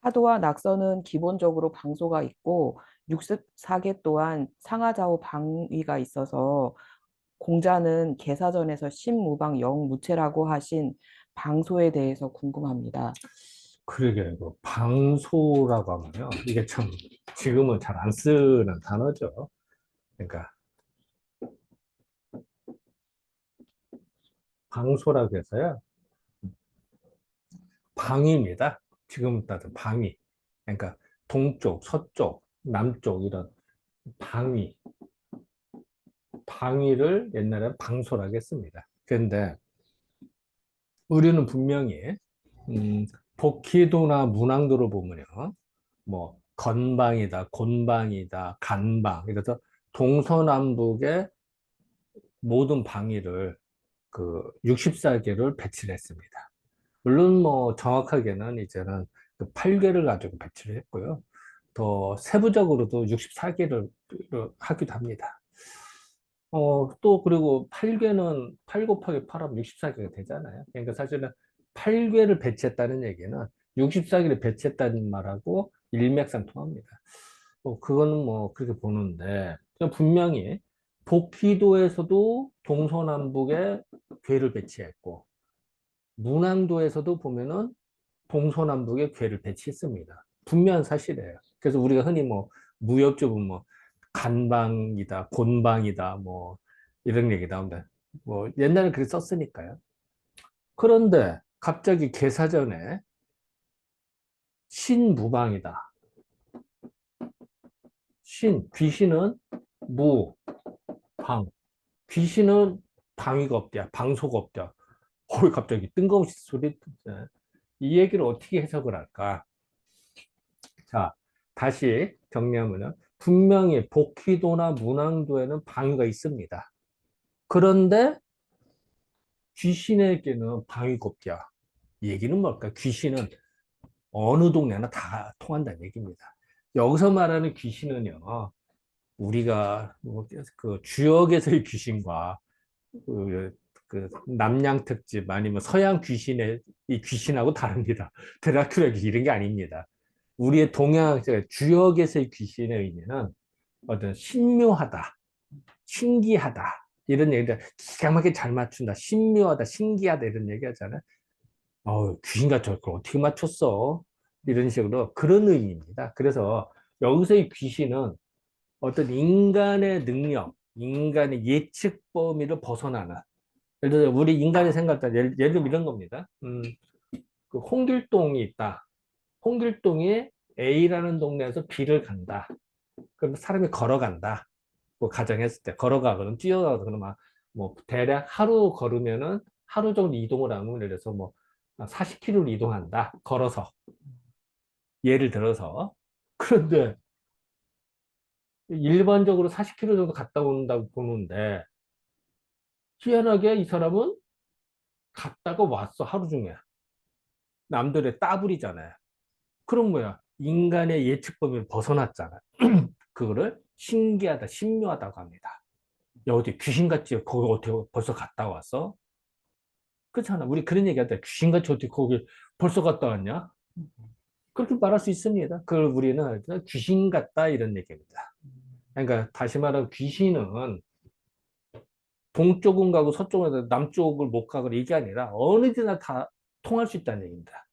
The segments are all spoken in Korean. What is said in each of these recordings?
파도와 낙서는 기본적으로 방소가 있고 64개 또한 상하좌우 방위가 있어서 공자는 계사전에서 신무방 영무체라고 하신 방소에 대해서 궁금합니다. 그러게, 그 방소라고 하면요. 이게 참 지금은 잘 안 쓰는 단어죠. 그러니까 방소라고 해서요. 방위입니다. 지금 따뜻 방위. 그러니까 동쪽, 서쪽, 남쪽 이런 방위. 방위를 옛날에 방소라고 했습니다. 그런데 우리는 분명히 복희도나 문항도를 보면요. 뭐 건방이다, 곤방이다, 간방 이래서 동서남북의 모든 방위를 그 64개를 배치를 했습니다. 물론 뭐 정확하게는 이제는 그 8개를 가지고 배치를 했고요. 더 세부적으로도 64개를 하기도 합니다. 또 그리고 8개는 8 곱하기 8하면 64개가 되잖아요. 그러니까 사실은 8개를 배치했다는 얘기는 64개를 배치했다는 말하고 일맥상통합니다. 그거는 뭐 그렇게 보는데 분명히 복희도에서도 동서남북에 궤를 배치했고 문항도에서도 보면은 동서남북에 궤를 배치했습니다. 분명한 사실이에요. 그래서 우리가 흔히 뭐 무협지문 뭐 간방이다, 곤방이다, 뭐 이런 얘기 나옵니다. 뭐 옛날에 그렇게 썼으니까요. 그런데 갑자기 계사전에 신무방이다. 귀신은 무, 방. 귀신은 방위가 없대야. 방소가 없대야. 갑자기 뜬금없이 소리 듣네. 이 얘기를 어떻게 해석을 할까? 자, 다시 정리하면은 분명히 복희도나 문항도에는 방위가 있습니다. 그런데 귀신에게는 방위가 없대야. 이 얘기는 뭘까? 귀신은 어느 동네나 다 통한다는 얘기입니다. 여기서 말하는 귀신은요, 우리가 뭐그 주역에서의 귀신과 그, 그 남양 특집 아니면 서양 귀신의 이 귀신하고 다릅니다. 드라큘라 귀신 이런 게 아닙니다. 우리의 동양 주역에서의 귀신의 의미는 어떤 신묘하다, 신기하다 이런 얘기들 기가 막히게 잘 맞춘다, 신묘하다, 신기하다 이런 얘기 하잖아요. 귀신같이 그걸 어떻게 맞췄어? 이런 식으로 그런 의미입니다. 그래서 여기서의 귀신은 어떤 인간의 능력, 인간의 예측 범위를 벗어나는 예를 들어 우리 인간이 생각할 예를 들면 이런 겁니다. 그 홍길동이 있다. 홍길동이 A라는 동네에서 B를 간다. 그럼 사람이 걸어간다. 뭐 가정했을 때 걸어가거나 뛰어가거나 그러면 뭐 대략 하루 걸으면은 하루 정도 이동을 하면 예를 들어서 뭐 40km를 이동한다. 걸어서 예를 들어서 그런데 일반적으로 40km 정도 갔다 온다고 보는데 희한하게 이 사람은 갔다가 왔어 하루 중에 남들의 따블이잖아요. 그런 거야. 인간의 예측 범위를 벗어났잖아. 그거를 신기하다, 신묘하다고 합니다. 야, 어디 귀신같이 거기 어떻게 벌써 갔다 왔어? 그렇잖아. 우리 그런 얘기 하다. 귀신같이 어떻게 거기 벌써 갔다 왔냐? 그렇게 말할 수 있습니다. 그걸 우리는 귀신 같다 이런 얘기입니다. 그러니까 다시 말하면 귀신은 동쪽은 가고 서쪽은 가고 남쪽을 못 가고 이게 아니라 어느 데나 다 통할 수 있다는 얘기입니다.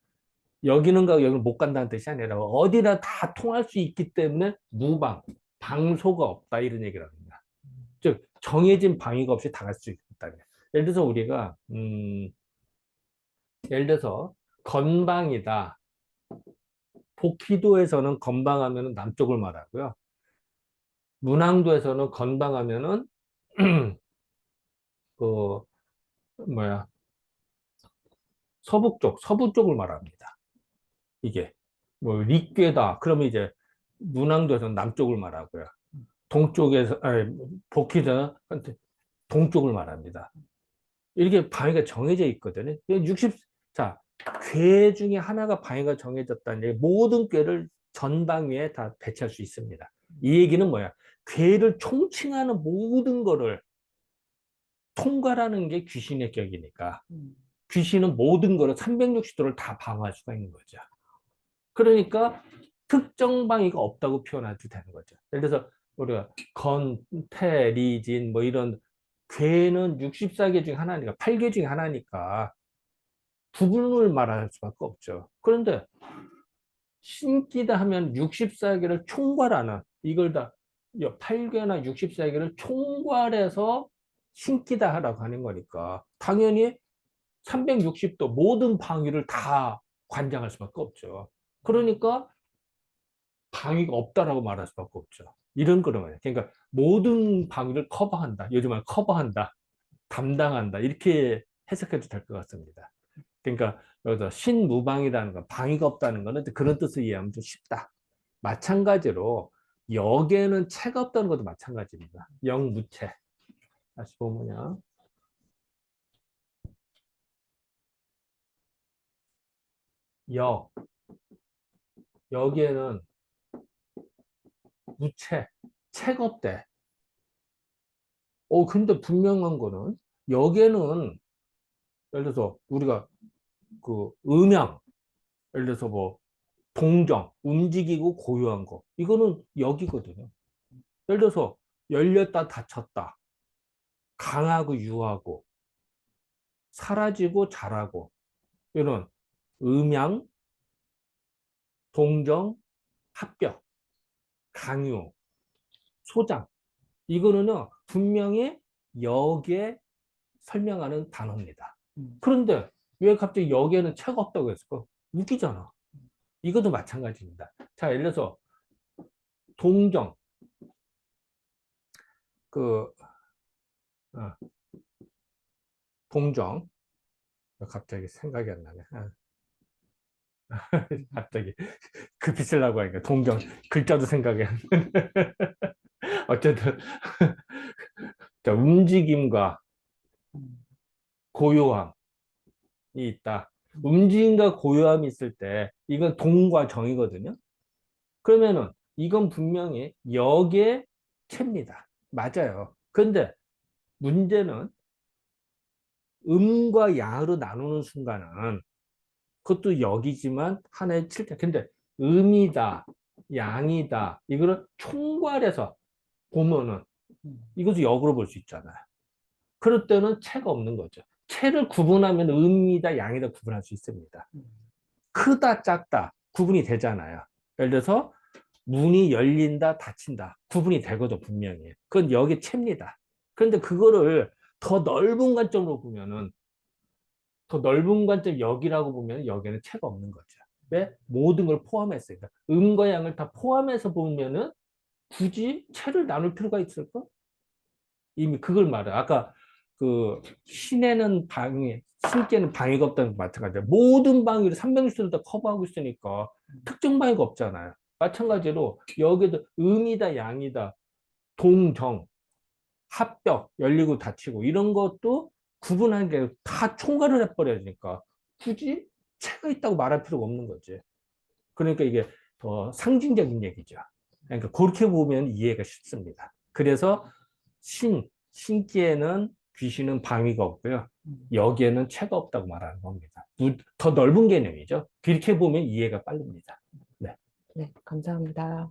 여기는 가고 여기는 못 간다는 뜻이 아니라 어디나 다 통할 수 있기 때문에 무방, 방소가 없다 이런 얘기를 합니다. 즉 정해진 방위가 없이 다 갈 수 있다. 예를 들어서 우리가 예를 들어서 건방이다. 복희도에서는 건방하면 남쪽을 말하고요. 문항도에서는 건방하면은 그 뭐야 서부 쪽을 말합니다. 이게 뭐 리괴다. 그러면 이제 문항도에서는 남쪽을 말하고요. 동쪽에서 아니, 복희도는 동쪽을 말합니다. 이렇게 방위가 정해져 있거든요. 60, 자, 궤 중에 하나가 방위가 정해졌다는 얘기, 모든 궤를 전방위에 다 배치할 수 있습니다. 이 얘기는 뭐야? 궤를 총칭하는 모든 거를 통과라는 게 귀신의 격이니까 귀신은 모든 거를 360도를 다 방어할 수가 있는 거죠. 그러니까 특정 방위가 없다고 표현해도 되는 거죠. 예를 들어서 우리가 건, 태, 리, 진 뭐 이런 괴는 64개 중에 하나니까 8개 중에 하나니까 구분을 말할 수밖에 없죠. 그런데 신기다 하면 64개를 총괄하는 이걸 다 8개나 64개를 총괄해서 신기다 하라고 하는 거니까 당연히 360도 모든 방위를 다 관장할 수밖에 없죠. 그러니까 방위가 없다라고 말할 수밖에 없죠. 이런 거는 그러니까 모든 방위를 커버한다. 요즘 말 커버한다. 담당한다. 이렇게 해석해도 될 것 같습니다. 그러니까 여기서 신무방이라는 거, 방위가 없다는 거는 그런 뜻을 이해하면 좀 쉽다. 마찬가지로 역에는 체가 없다는 것도 마찬가지입니다. 영무체. 다시 보면요. 역. 여기에는 무체, 체가 없대. 근데 분명한 거는 여기에는 예를 들어서 우리가 그 음양, 예를 들어서 뭐 동정, 움직이고 고요한 거. 이거는 역이거든요. 예를 들어서 열렸다 닫혔다. 강하고 유하고 사라지고 자라고 이런 음양, 동정, 합격, 강요, 소장 이거는요 분명히 역에 설명하는 단어입니다. 그런데 왜 갑자기 역에는 체가 없다고 했을까? 웃기잖아. 이것도 마찬가지입니다. 자, 예를 들어서 동정 그 어, 동정 갑자기 생각이 안 나네. 갑자기 급히 쓰려고 하니까 동정 글자도 생각이 안 나. 어쨌든 자, 움직임과 고요함이 있다. 움직임과 고요함이 있을 때 이건 동과 정이거든요. 그러면은 이건 분명히 역의 체입니다. 맞아요. 그런데 문제는 음과 양으로 나누는 순간은 그것도 역이지만 하나의 칠대. 근데 음이다, 양이다. 이거를 총괄해서 보면은 이것도 역으로 볼 수 있잖아요. 그럴 때는 체가 없는 거죠. 체를 구분하면 음이다, 양이다 구분할 수 있습니다. 크다, 작다 구분이 되잖아요. 예를 들어서 문이 열린다, 닫힌다 구분이 되거든 분명히. 그건 역의 체입니다. 그런데 그거를 더 넓은 관점으로 보면은 더 넓은 관점 역이라고 보면 여기에는 체가 없는 거죠. 왜? 모든 걸 포함했으니까. 음과 양을 다 포함해서 보면은 굳이 체를 나눌 필요가 있을까? 이미 그걸 말해. 아까 그 신에는 방위, 신께는 방위가 없다는 거 마찬가지야. 모든 방위를 360도를 다 커버하고 있으니까 특정 방위가 없잖아요. 마찬가지로 여기도 음이다, 양이다, 동정, 합격, 열리고 닫히고 이런 것도 구분하는 게 다 총괄을 해버려야니까 굳이 체가 있다고 말할 필요가 없는 거지. 그러니까 이게 더 상징적인 얘기죠. 그러니까 그렇게 보면 이해가 쉽습니다. 그래서 신기에는 귀신은 방위가 없고요. 여기에는 체가 없다고 말하는 겁니다. 더 넓은 개념이죠. 그렇게 보면 이해가 빠릅니다. 네. 네, 감사합니다.